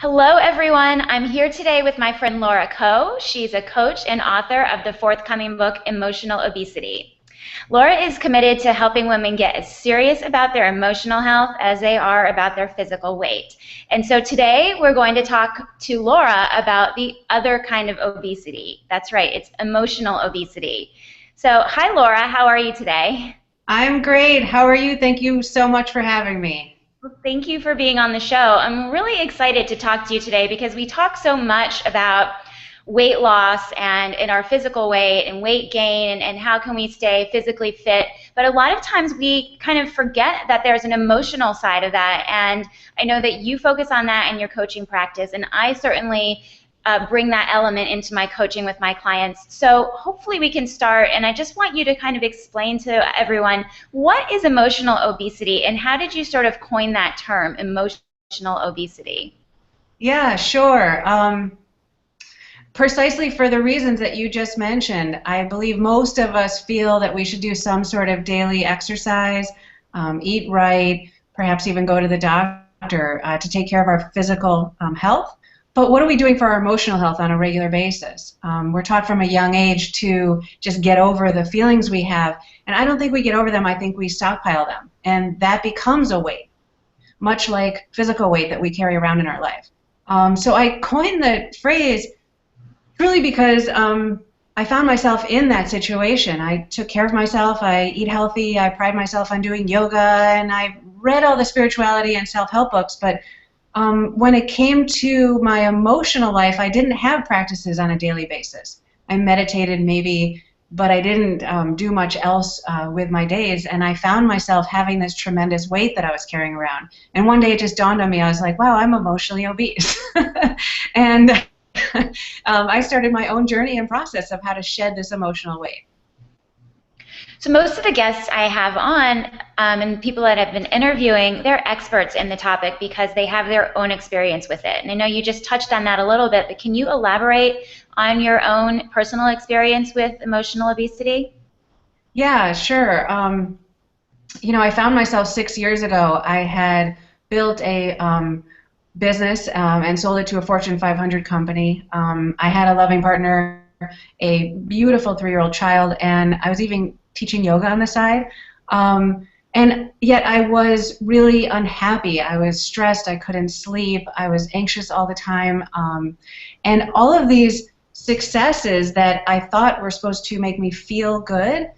Hello, everyone. I'm here today with my friend Laura Coe. She's a coach and author of the forthcoming book, Emotional Obesity. Laura is committed to helping women get as serious about their emotional health as they are about their physical weight. And so today we're going to talk to Laura about the other kind of obesity. That's right, it's emotional obesity. So, hi, Laura. How are you today? I'm great. How are you? Thank you so much for having me. Well, thank you for being on the show. I'm really excited to talk to you today because we talk so much about weight loss and in our physical weight and weight gain and how can we stay physically fit. But a lot of times we kind of forget that there's an emotional side of that. And I know that you focus on that in your coaching practice, and I certainly bring that element into my coaching with my clients. So hopefully we can start, and I just want you to kind of explain to everyone, what is emotional obesity and how did you sort of coin that term, emotional obesity? Yeah, sure. Precisely for the reasons that you just mentioned, I believe most of us feel that we should do some sort of daily exercise, eat right, perhaps even go to the doctor to take care of our physical health. But what are we doing for our emotional health on a regular basis? We're taught from a young age to just get over the feelings we have, and I don't think we get over them. I think we stockpile them, and that becomes a weight, much like physical weight that we carry around in our life. So I coined the phrase truly because I found myself in that situation. I took care of myself, I eat healthy, I pride myself on doing yoga, and I read all the spirituality and self-help books, but when it came to my emotional life, I didn't have practices on a daily basis. I meditated maybe, but I didn't do much else with my days, and I found myself having this tremendous weight that I was carrying around. And one day it just dawned on me, I was like, wow, I'm emotionally obese. And I started my own journey and process of how to shed this emotional weight. So most of the guests I have on and people that I've been interviewing, they're experts in the topic because they have their own experience with it. And I know you just touched on that a little bit, but can you elaborate on your own personal experience with emotional obesity? Yeah, sure. I found myself 6 years ago. I had built a business and sold it to a Fortune 500 company. I had a loving partner, a beautiful 3-year-old child, and I was even teaching yoga on the side. And yet I was really unhappy. I was stressed. I couldn't sleep. I was anxious all the time. And all of these successes that I thought were supposed to make me feel good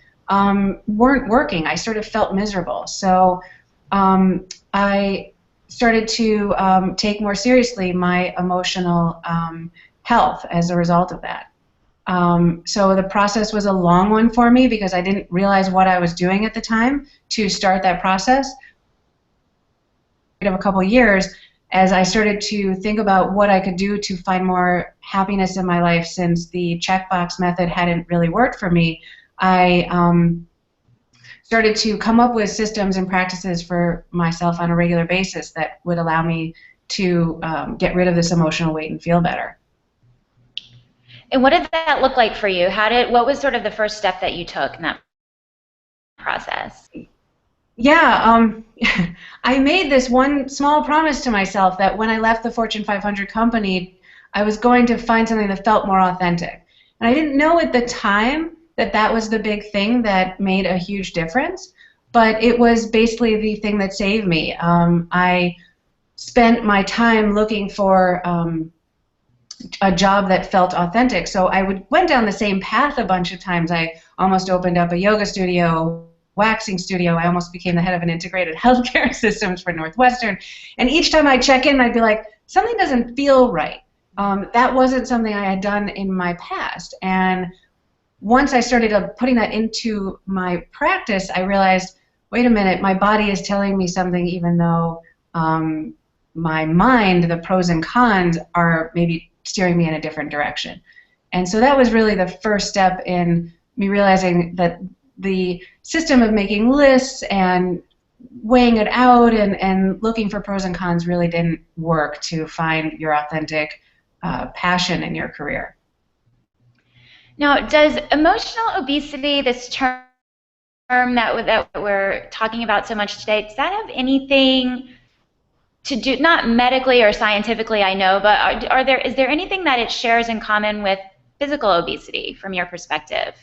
weren't working. I sort of felt miserable. So I started to take more seriously my emotional health as a result of that. So the process was a long one for me because I didn't realize what I was doing at the time to start that process. Of a couple years, as I started to think about what I could do to find more happiness in my life, since the checkbox method hadn't really worked for me, I started to come up with systems and practices for myself on a regular basis that would allow me to get rid of this emotional weight and feel better. And what did that look like for you? What was sort of the first step that you took in that process? Yeah, I made this one small promise to myself that when I left the Fortune 500 company, I was going to find something that felt more authentic. And I didn't know at the time that that was the big thing that made a huge difference, but it was basically the thing that saved me. I spent my time looking for a job that felt authentic. So went down the same path a bunch of times. I almost opened up a yoga studio, waxing studio. I almost became the head of an integrated healthcare systems for Northwestern. And each time I check in, I'd be like, something doesn't feel right. That wasn't something I had done in my past. And once I started putting that into my practice, I realized, wait a minute, my body is telling me something even though my mind, the pros and cons, are maybe steering me in a different direction. And so that was really the first step in me realizing that the system of making lists and weighing it out and looking for pros and cons really didn't work to find your authentic passion in your career. Now, does emotional obesity, this term that we're talking about so much today, does that have anything to do, not medically or scientifically, I know, but is there anything that it shares in common with physical obesity from your perspective?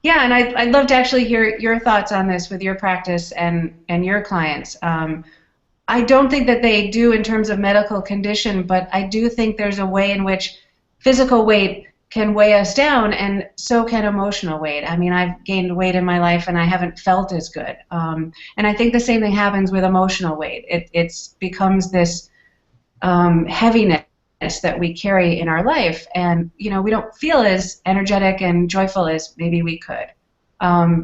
Yeah, and I'd love to actually hear your thoughts on this with your practice and your clients. I don't think that they do in terms of medical condition, but I do think there's a way in which physical weight can weigh us down, and so can emotional weight. I mean, I've gained weight in my life, and I haven't felt as good. And I think the same thing happens with emotional weight. It becomes this heaviness that we carry in our life, and we don't feel as energetic and joyful as maybe we could.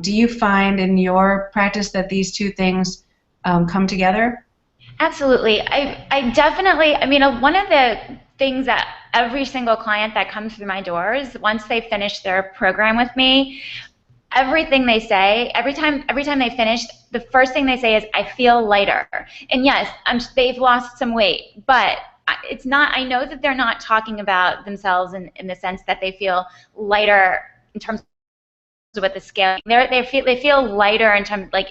Do you find in your practice that these two things come together? Absolutely. I definitely, I mean, one of the things that every single client that comes through my doors, once they finish their program with me, everything they say, every time they finish, the first thing they say is, I feel lighter. And yes, they've lost some weight, but it's not, I know that they're not talking about themselves in the sense that they feel lighter in terms of what the scale, they feel lighter in terms, like,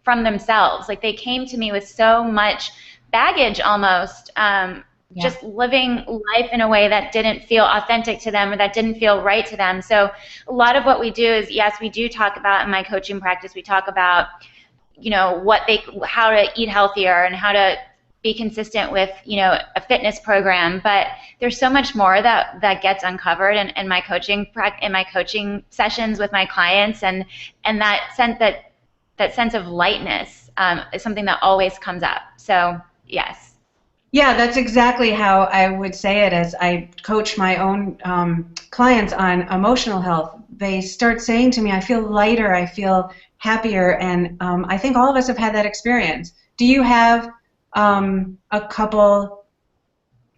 from themselves. Like, they came to me with so much baggage almost, Yeah. just living life in a way that didn't feel authentic to them or that didn't feel right to them. So a lot of what we do is, yes, we do talk about, in my coaching practice, we talk about, how to eat healthier and how to be consistent with, a fitness program. But there's so much more that gets uncovered in my coaching sessions with my clients, and that sense of lightness is something that always comes up. So yes. Yeah, that's exactly how I would say it as I coach my own clients on emotional health. They start saying to me, I feel lighter, I feel happier, and I think all of us have had that experience. Do you have a couple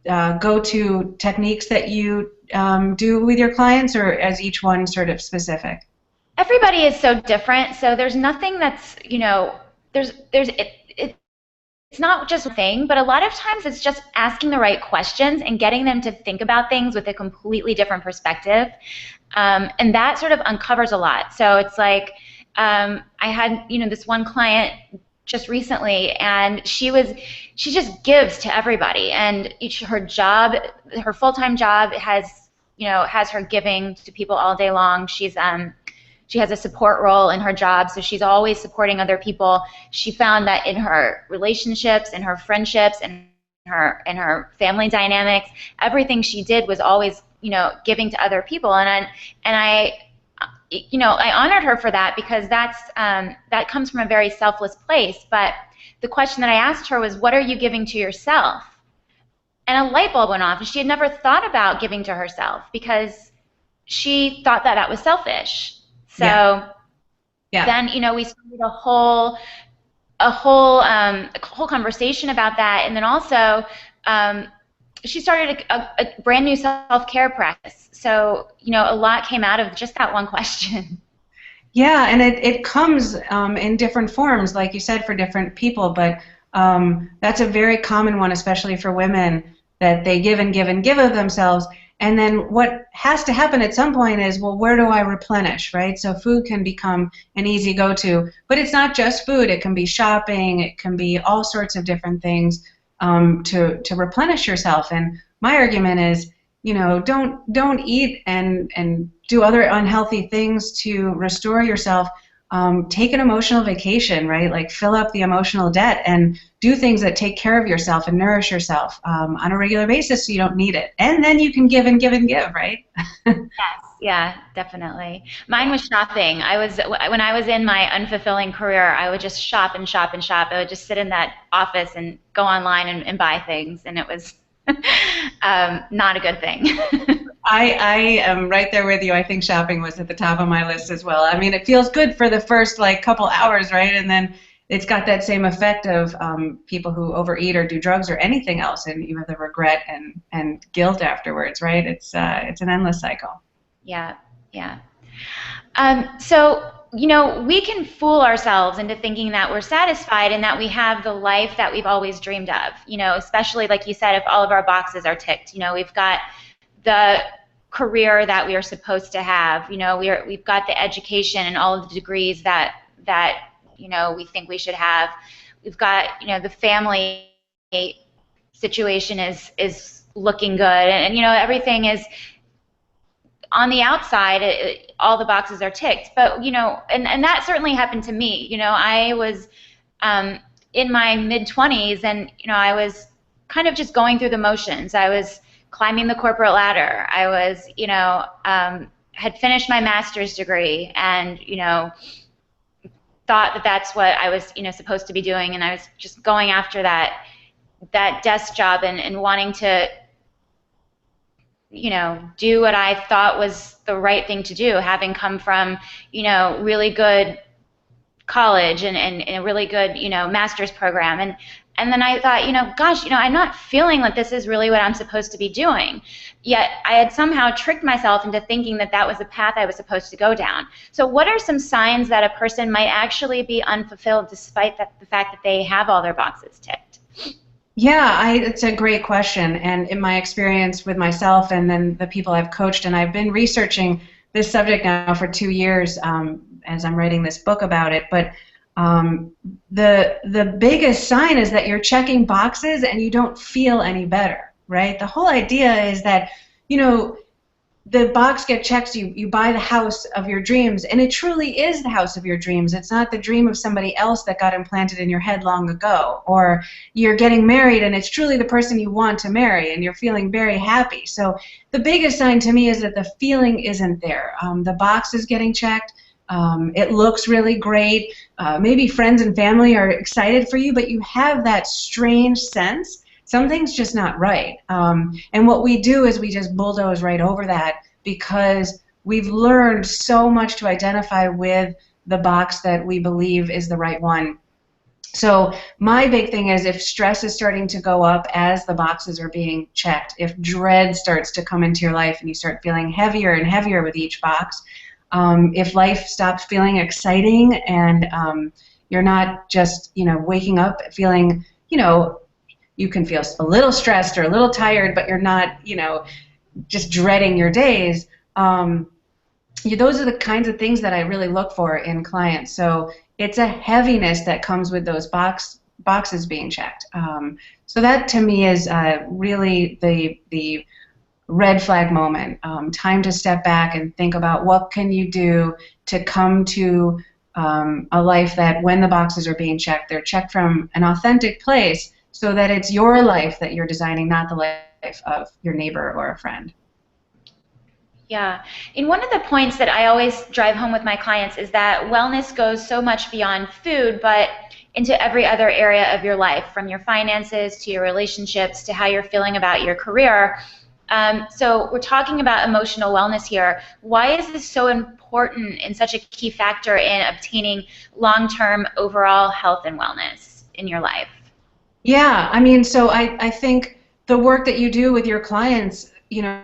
go-to techniques that you do with your clients, or is each one sort of specific? Everybody is so different, so there's nothing that's, it's not just a thing, but a lot of times it's just asking the right questions and getting them to think about things with a completely different perspective. And that sort of uncovers a lot. So it's like, I had, this one client just recently, and she just gives to everybody. And her full-time job has her giving to people all day long. She has a support role in her job, so she's always supporting other people. She found that in her relationships, in her friendships, and her family dynamics, everything she did was always, giving to other people. I honored her for that, because that comes from a very selfless place. But the question that I asked her was, what are you giving to yourself? And a light bulb went off, and she had never thought about giving to herself because she thought that was selfish. Yeah. So Yeah. then, we started a whole conversation about that, and then also she started a brand new self-care practice. So, a lot came out of just that one question. Yeah, and it comes in different forms, like you said, for different people, but that's a very common one, especially for women, that they give and give and give of themselves. And then what has to happen at some point is, well, where do I replenish, right? So food can become an easy go-to, but it's not just food. It can be shopping. It can be all sorts of different things to replenish yourself. And my argument is, don't eat and do other unhealthy things to restore yourself. Take an emotional vacation, right? Like, fill up the emotional debt and do things that take care of yourself and nourish yourself on a regular basis, so you don't need it. And then you can give and give and give, right? Yes, yeah, definitely. Mine was shopping. When I was in my unfulfilling career, I would just shop and shop and shop. I would just sit in that office and go online and buy things, and it was not a good thing. I am right there with you. I think shopping was at the top of my list as well. I mean, it feels good for the first couple hours, right? And then it's got that same effect of people who overeat or do drugs or anything else, and you have the regret and guilt afterwards, right? It's an endless cycle. Yeah, yeah. So, we can fool ourselves into thinking that we're satisfied and that we have the life that we've always dreamed of, especially, like you said, if all of our boxes are ticked. We've got the career that we are supposed to have. We've got the education and all of the degrees that we think we should have. We've got, the family situation is looking good, and you know, everything is on the outside, all the boxes are ticked. But you know, and that certainly happened to me. You know, I was in my mid 20s, and you know, I was kind of just going through the motions. I was climbing the corporate ladder. I was, you know, had finished my master's degree, and you know, thought that that's what I was, you know, supposed to be doing, and I was just going after that desk job, and wanting to, you know, do what I thought was the right thing to do, having come from, you know, really good college, and a really good, you know, master's program. And then I thought, you know, gosh, you know, I'm not feeling like this is really what I'm supposed to be doing. Yet I had somehow tricked myself into thinking that that was the path I was supposed to go down. So what are some signs that a person might actually be unfulfilled despite the fact that they have all their boxes ticked? Yeah, it's a great question. And in my experience with myself and then the people I've coached, and I've been researching this subject now for 2 years as I'm writing this book about it. But the biggest sign is that you're checking boxes and you don't feel any better, right? The whole idea is that, you know, the box gets checked, you buy the house of your dreams, and it truly is the house of your dreams. It's not the dream of somebody else that got implanted in your head long ago. Or you're getting married and it's truly the person you want to marry and you're feeling very happy. So the biggest sign to me is that the feeling isn't there. The box is getting checked. It looks really great. Maybe friends and family are excited for you, but you have that strange sense something's just not right. And what we do is we just bulldoze right over that because we've learned so much to identify with the box that we believe is the right one. So my big thing is if stress is starting to go up as the boxes are being checked, if dread starts to come into your life and you start feeling heavier and heavier with each box, if life stops feeling exciting and you're not just, you know, waking up feeling, you know, you can feel a little stressed or a little tired, but you're not, you know, just dreading your days. Those are the kinds of things that I really look for in clients. So it's a heaviness that comes with those boxes being checked. So that to me is really the red flag moment. Time to step back and think about what can you do to come to a life that when the boxes are being checked, they're checked from an authentic place, so that it's your life that you're designing, not the life of your neighbor or a friend. Yeah. And one of the points that I always drive home with my clients is that wellness goes so much beyond food, but into every other area of your life, from your finances to your relationships to how you're feeling about your career. So we're talking about emotional wellness here. Why is this so important and such a key factor in obtaining long-term overall health and wellness in your life? Yeah, I mean, so I think the work that you do with your clients, you know,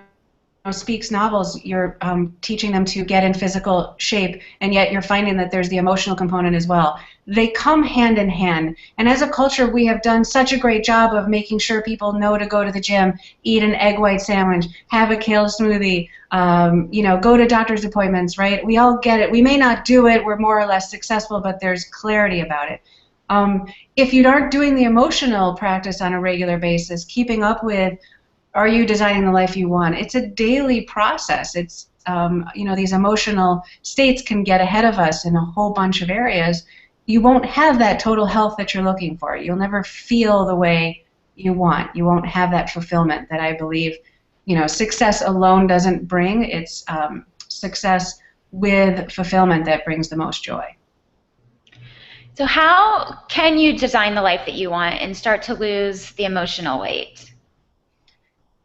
speaks novels. You're teaching them to get in physical shape, and yet you're finding that there's the emotional component as well. They come hand in hand. And as a culture, we have done such a great job of making sure people know to go to the gym, eat an egg white sandwich, have a kale smoothie, you know, go to doctor's appointments, right? We all get it. We may not do it. We're more or less successful, but there's clarity about it. If you aren't doing the emotional practice on a regular basis, keeping up with, are you designing the life you want? It's a daily process. It's, you know, these emotional states can get ahead of us in a whole bunch of areas. You won't have that total health that you're looking for. You'll never feel the way you want. You won't have that fulfillment that I believe, you know, success alone doesn't bring. It's success with fulfillment that brings the most joy. So how can you design the life that you want and start to lose the emotional weight?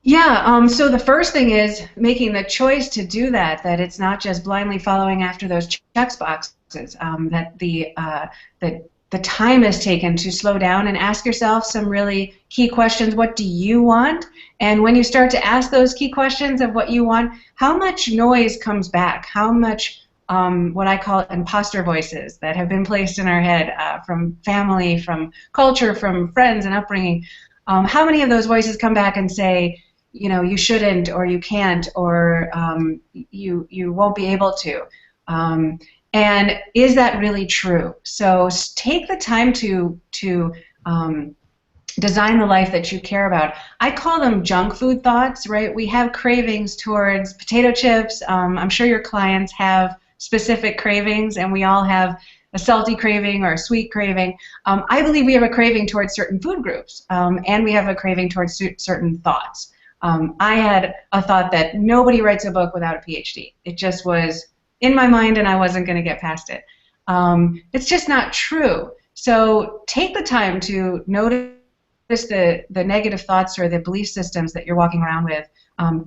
Yeah, so the first thing is making the choice to do that, that it's not just blindly following after those check boxes, that the time is taken to slow down and ask yourself some really key questions. What do you want? And when you start to ask those key questions of what you want, how much noise comes back? How much what I call imposter voices that have been placed in our head from family, from culture, from friends and upbringing. How many of those voices come back and say, you know, you shouldn't, or you can't, or you won't be able to? And is that really true? So take the time to design the life that you care about. I call them junk food thoughts, right? We have cravings towards potato chips. I'm sure your clients have specific cravings, and we all have a salty craving or a sweet craving. I believe we have a craving towards certain food groups, and we have a craving towards certain thoughts. I had a thought that nobody writes a book without a PhD. It just was in my mind, and I wasn't going to get past it. It's just not true. So take the time to notice the negative thoughts or the belief systems that you're walking around with,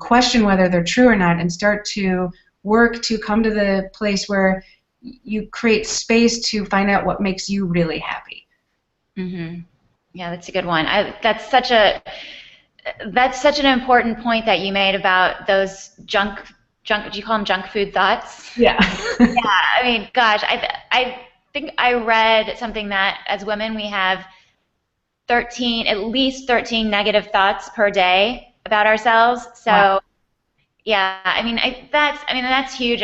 question whether they're true or not, and start to work to come to the place where you create space to find out what makes you really happy. Mm-hmm. Yeah, that's a good one. That's such an important point that you made about those junk. Do you call them junk food thoughts? Yeah. Yeah. I mean, gosh, I think I read something that as women we have at least 13 negative thoughts per day about ourselves. So, wow. Yeah, I mean, that's huge.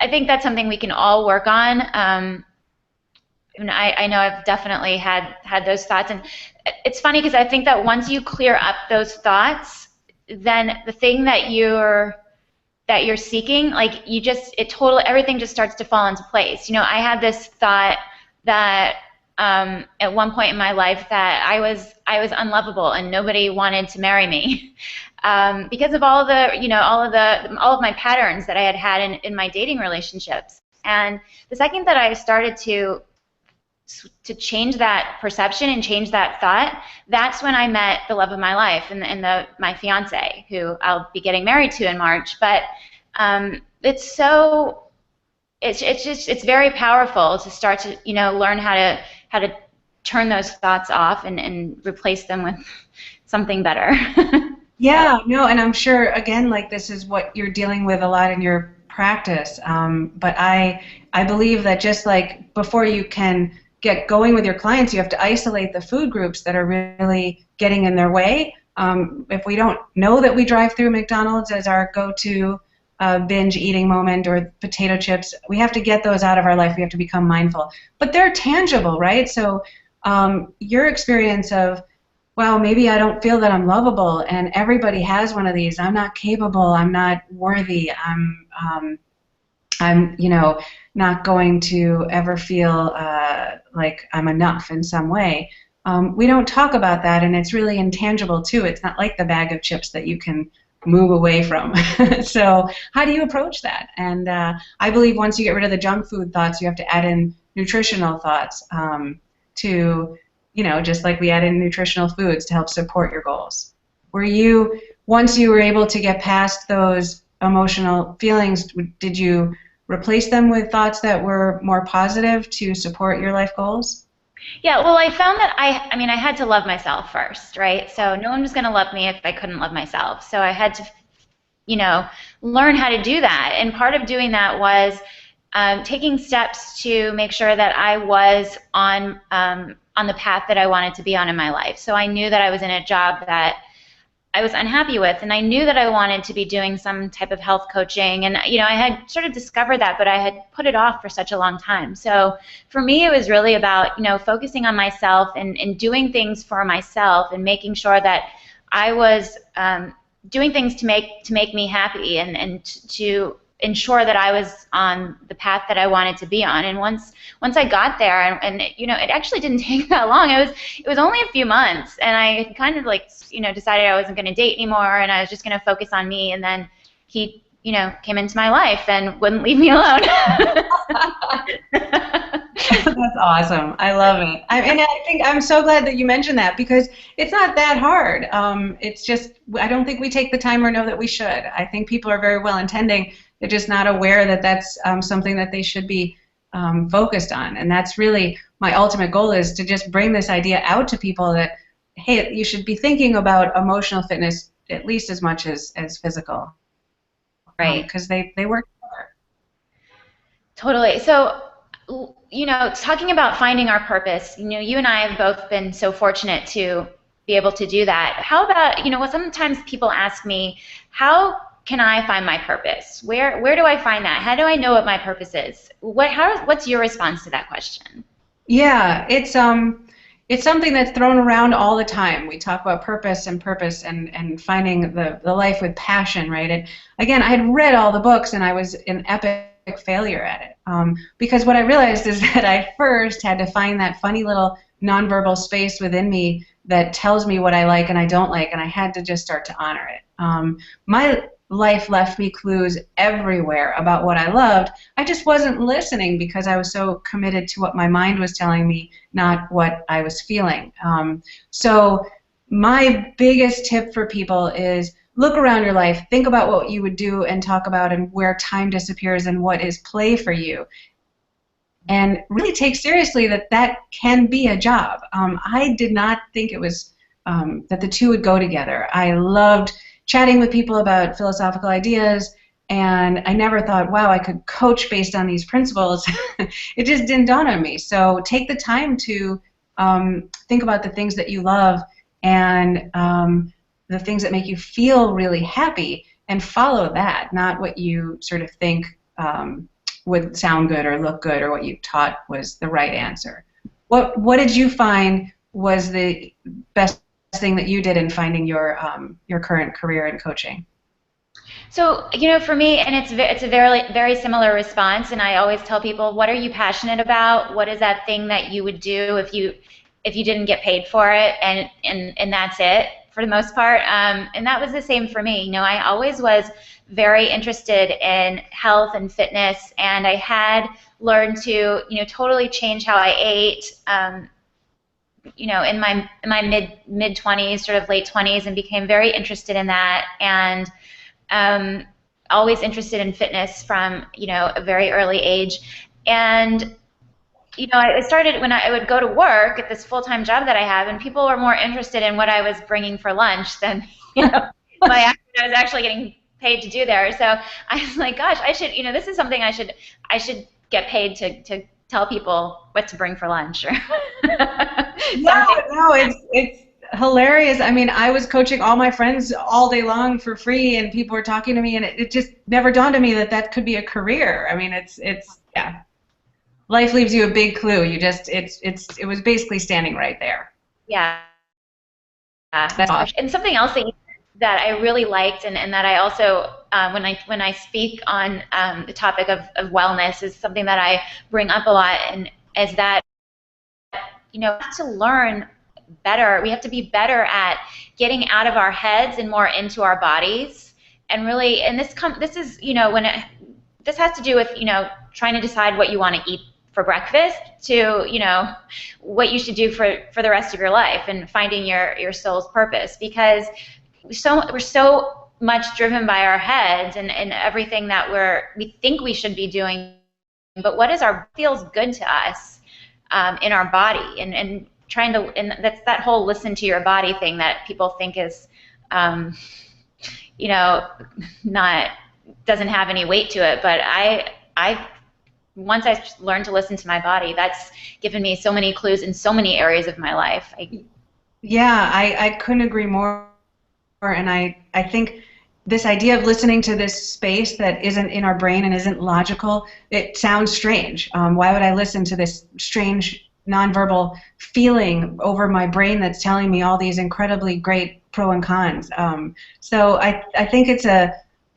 I think that's something we can all work on. I know I've definitely had those thoughts, and it's funny because I think that once you clear up those thoughts, then the thing that you're seeking, like everything just starts to fall into place. I had this thought that at one point in my life that I was unlovable and nobody wanted to marry me because of all of my patterns that I had in my dating relationships. And the second that I started to change that perception and change that thought, that's when I met the love of my life and my fiance, who I'll be getting married to in March. But it's very powerful to start to learn how to turn those thoughts off and replace them with something better. Yeah, no, and I'm sure again, like, this is what you're dealing with a lot in your practice. But I believe that just like before you can get going with your clients, you have to isolate the food groups that are really getting in their way. If we don't know that we drive through McDonald's as our go-to binge eating moment, or potato chips, we have to get those out of our life. We have to become mindful. But they're tangible, right? So your experience of, well, maybe I don't feel that I'm lovable, and everybody has one of these. I'm not capable. I'm not worthy. I'm not going to ever feel like I'm enough in some way. We don't talk about that, and it's really intangible too. It's not like the bag of chips that you can move away from. So how do you approach that? And I believe once you get rid of the junk food thoughts, you have to add in nutritional thoughts to, just like we add in nutritional foods to help support your goals. Once you were able to get past those emotional feelings, did you replace them with thoughts that were more positive to support your life goals? Yeah, well, I found that I had to love myself first, right? So no one was going to love me if I couldn't love myself. So I had to, learn how to do that. And part of doing that was taking steps to make sure that I was on the path that I wanted to be on in my life. So I knew that I was in a job that I was unhappy with, and I knew that I wanted to be doing some type of health coaching, and I had sort of discovered that, but I had put it off for such a long time. So for me, it was really about focusing on myself and doing things for myself and making sure that I was doing things to make me happy and to ensure that I was on the path that I wanted to be on. And once I got there, and it actually didn't take that long. It was only a few months, and I kind of decided I wasn't going to date anymore, and I was just going to focus on me. And then he came into my life and wouldn't leave me alone. That's awesome. I love it. And I think I'm so glad that you mentioned that, because it's not that hard. It's just, I don't think we take the time or know that we should. I think people are very well intending. They're just not aware that that's something that they should be focused on. And that's really my ultimate goal, is to just bring this idea out to people that, hey, you should be thinking about emotional fitness at least as much as physical. Right. Because they work together. Totally. So, talking about finding our purpose, you and I have both been so fortunate to be able to do that. How about, sometimes people ask me, how can I find my purpose? Where do I find that? How do I know what my purpose is? What's your response to that question? Yeah, it's it's something that's thrown around all the time. We talk about purpose and finding the life with passion, right? And again, I had read all the books and I was an epic failure at it. Because what I realized is that I first had to find that funny little nonverbal space within me that tells me what I like and I don't like, and I had to just start to honor it. My life left me clues everywhere about what I loved. I just wasn't listening because I was so committed to what my mind was telling me, not what I was feeling. So my biggest tip for people is look around your life, think about what you would do and talk about and where time disappears and what is play for you. And really take seriously that that can be a job. I did not think it was that the two would go together. I loved chatting with people about philosophical ideas, and I never thought, wow, I could coach based on these principles. It just didn't dawn on me. So take the time to think about the things that you love and the things that make you feel really happy, and follow that, not what you sort of think would sound good or look good or what you taught was the right answer. What did you find was the best thing that you did in finding your current career in coaching? So, for me, and it's a very similar response, and I always tell people, what are you passionate about? What is that thing that you would do if you didn't get paid for it, and that's it for the most part. And that was the same for me. I always was very interested in health and fitness, and I had learned to totally change how I ate. In my mid 20s, sort of late 20s, and became very interested in that, and always interested in fitness from a very early age. And I started when I would go to work at this full-time job that I have, and people were more interested in what I was bringing for lunch than I was actually getting paid to do there. So I was like, gosh, I should this is something I should get paid to tell people what to bring for lunch or No, it's hilarious. I mean, I was coaching all my friends all day long for free, and people were talking to me, and it just never dawned on me that that could be a career. I mean, it's yeah. Life leaves you a big clue. You just it was basically standing right there. Yeah. That's awesome. And something else that I really liked, and that I also when I speak on the topic of wellness, is something that I bring up a lot, and is that we have to learn better. We have to be better at getting out of our heads and more into our bodies. And really, and this is this has to do with trying to decide what you want to eat for breakfast, to what you should do for the rest of your life, and finding your soul's purpose, because we're so much driven by our heads and everything that we think we should be doing, but what feels good to us in our body, and trying to, and that's that whole listen to your body thing that people think is not, doesn't have any weight to it. But I once I learned to listen to my body, that's given me so many clues in so many areas of my life. Yeah, I couldn't agree more. And I think this idea of listening to this space that isn't in our brain and isn't logical, it sounds strange. Why would I listen to this strange nonverbal feeling over my brain that's telling me all these incredibly great pro and cons? So I think it's I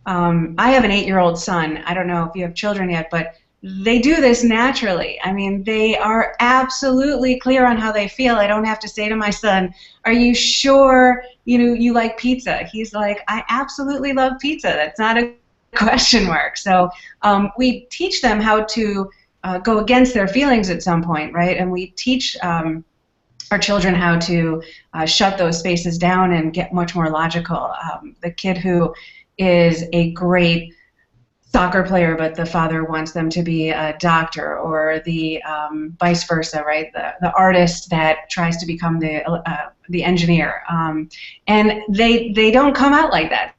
have an 8-year-old son. I don't know if you have children yet, but they do this naturally. I mean, they are absolutely clear on how they feel. I don't have to say to my son, are you sure you like pizza? He's like, I absolutely love pizza. That's not a question mark. So we teach them how to go against their feelings at some point, right? And we teach our children how to shut those spaces down and get much more logical. The kid who is a great soccer player, but the father wants them to be a doctor, or the vice versa, right? The artist that tries to become the engineer, and they don't come out like that.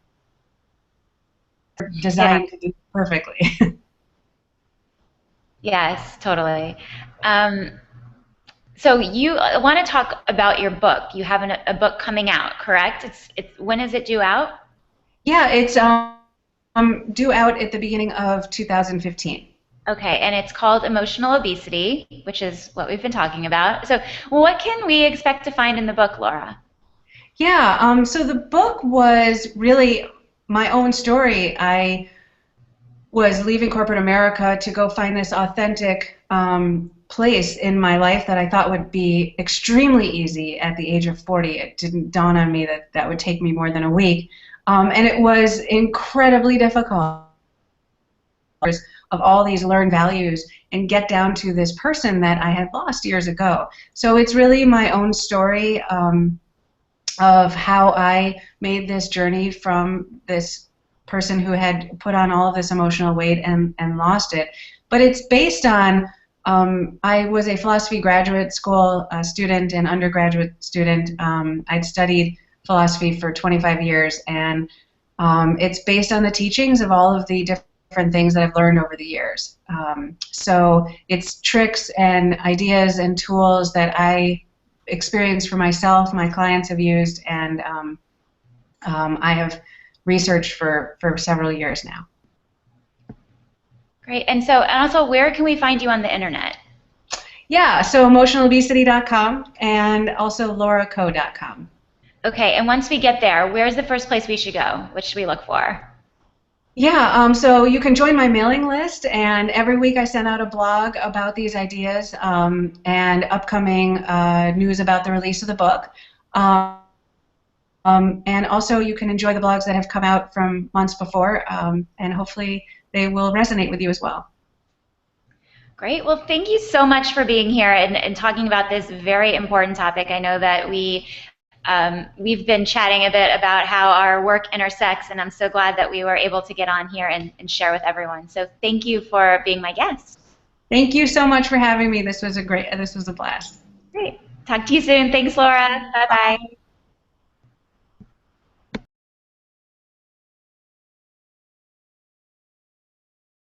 They're designed to do perfectly. Yes, totally. So you want to talk about your book. You have a book coming out, correct? It's when is it due out? Yeah, it's due out at the beginning of 2015. Okay, and it's called Emotional Obesity, which is what we've been talking about. So, what can we expect to find in the book, Laura? Yeah, so the book was really my own story. I was leaving corporate America to go find this authentic place in my life that I thought would be extremely easy at the age of 40. It didn't dawn on me that that would take me more than a week. And it was incredibly difficult of all these learned values and get down to this person that I had lost years ago. So it's really my own story of how I made this journey from this person who had put on all of this emotional weight and lost it. But it's based on, I was a philosophy graduate school student and undergraduate student. I'd studied philosophy for 25 years, and it's based on the teachings of all of the different things that I've learned over the years. So it's tricks and ideas and tools that I experienced for myself, my clients have used, and I have researched for several years now. Great. And also, where can we find you on the internet? Yeah, so emotionalobesity.com and also lauracoe.com. Okay, and once we get there, where's the first place we should go? What should we look for? Yeah, so you can join my mailing list, and every week I send out a blog about these ideas and upcoming news about the release of the book. And also you can enjoy the blogs that have come out from months before, and hopefully they will resonate with you as well. Great. Well, thank you so much for being here and talking about this very important topic. I know that we've been chatting a bit about how our work intersects, and I'm so glad that we were able to get on here and share with everyone. So thank you for being my guest. Thank you so much for having me. This was a blast. Great. Talk to you soon. Thanks, Laura. Bye-bye.